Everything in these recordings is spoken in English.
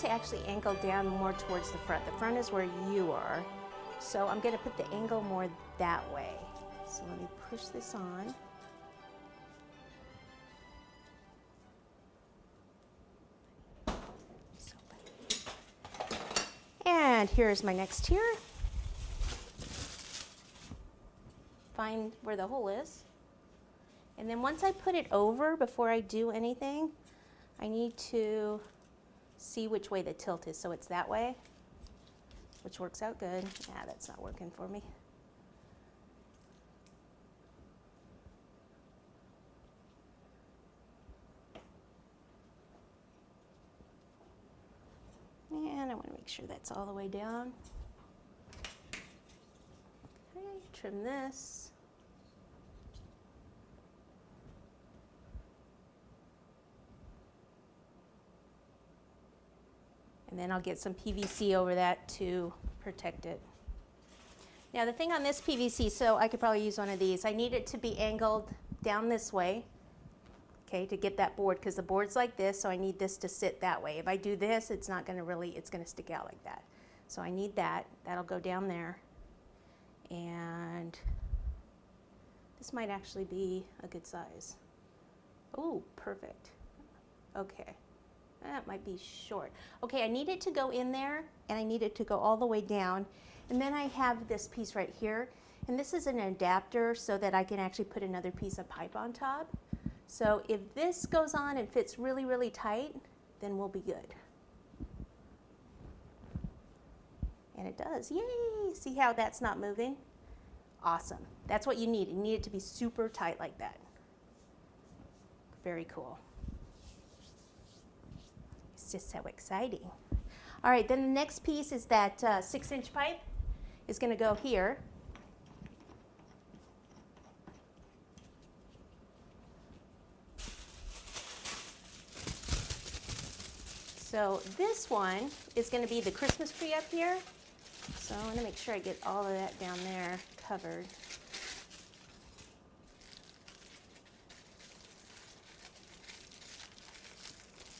to actually angle down more towards the front. The front is where you are. So I'm going to put the angle more that way. So let me push this on. And here's my next tier. Find where the hole is. And then once I put it over, before I do anything, I need to see which way the tilt is. So it's that way, which works out good. Yeah, that's not working for me. And I want to make sure that's all the way down. Okay, trim this. And then I'll get some PVC over that to protect it. Now the thing on this PVC, so I could probably use one of these. I need it to be angled down this way, okay, to get that board, because the board's like this, so I need this to sit that way. If I do this, it's not going to really, it's going to stick out like that. So I need that. That'll go down there. And this might actually be a good size. Oh, perfect. Okay. That might be short. Okay, I need it to go in there, and I need it to go all the way down. And then I have this piece right here, and this is an adapter so that I can actually put another piece of pipe on top. So if this goes on and fits really, really tight, then we'll be good. And it does. Yay! See how that's not moving? Awesome. That's what you need. You need it to be super tight like that. Very cool. Just so exciting. All right, then the next piece is that 6-inch pipe is going to go here. So this one is going to be the Christmas tree up here. So I want to make sure I get all of that down there covered.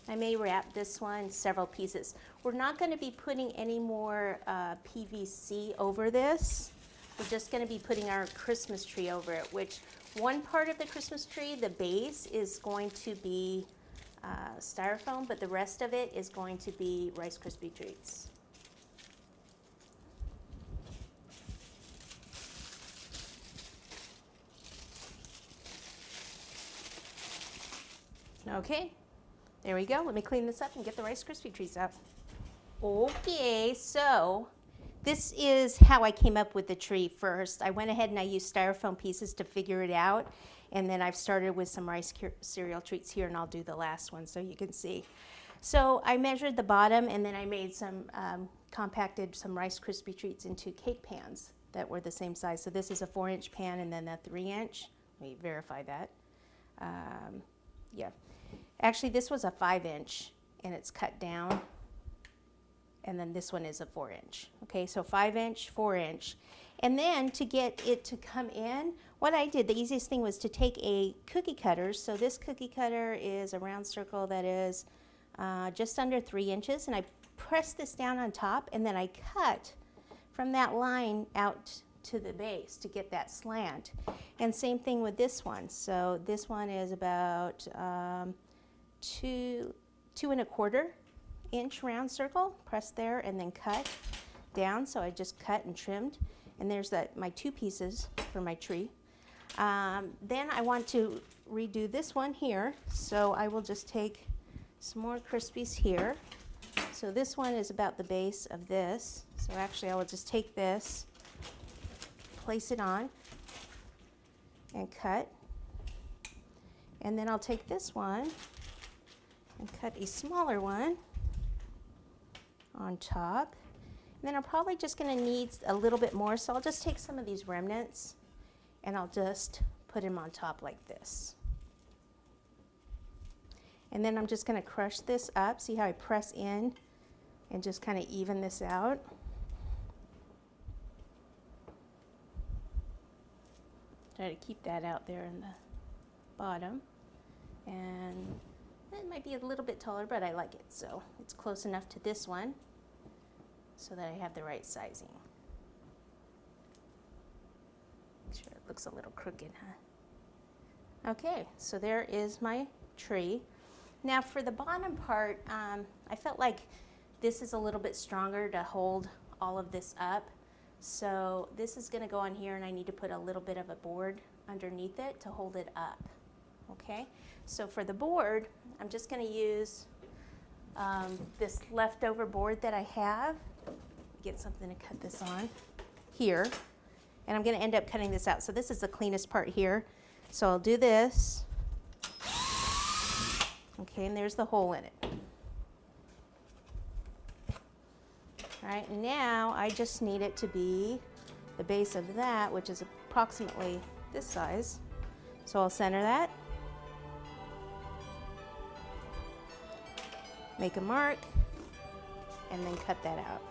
I may wrap this one several pieces. We're not going to be putting any more PVC over this. We're just going to be putting our Christmas tree over it, which one part of the Christmas tree, the base, is going to be styrofoam, but the rest of it is going to be Rice Krispie treats. Okay. There we go. Let me clean this up and get the Rice Krispie treats out. Okay, so this is how I came up with the tree first. I went ahead and I used styrofoam pieces to figure it out. And then I've started with some rice cereal treats here, and I'll do the last one so you can see. So I measured the bottom, and then I made some, compacted some Rice Krispie treats into cake pans that were the same size. So this is a 4-inch pan and then a 3-inch. Let me verify that. Yeah. Actually, this was a 5-inch, and it's cut down. And then this one is a 4-inch. Okay, so 5-inch, 4-inch. And then to get it to come in, what I did, the easiest thing was to take a cookie cutter. So this cookie cutter is a round circle that is just under 3 inches. And I pressed this down on top, and then I cut from that line out to the base to get that slant. And same thing with this one. So this one is about 2 1/4 inch round circle, press there and then cut down. So I just cut and trimmed, and there's my 2 pieces for my tree. Then I want to redo this one here, so I will just take some more Krispies here. So this one is about the base of this. So actually I will just take this, place it on, and cut. And then I'll take this one and cut a smaller one on top. And then I'm probably just going to need a little bit more, so I'll just take some of these remnants and I'll just put them on top like this. And then I'm just going to crush this up. See how I press in and just kind of even this out. Try to keep that out there in the bottom. And it might be a little bit taller, but I like it. So it's close enough to this one so that I have the right sizing. Make sure it looks a little crooked, huh? Okay, so there is my tree. Now for the bottom part, I felt like this is a little bit stronger to hold all of this up. So this is going to go on here, and I need to put a little bit of a board underneath it to hold it up. Okay, so for the board, I'm just going to use this leftover board that I have. Get something to cut this on here, and I'm going to end up cutting this out. So this is the cleanest part here. So I'll do this. Okay, and there's the hole in it. All right, now I just need it to be the base of that, which is approximately this size. So I'll center that. Make a mark, and then cut that out.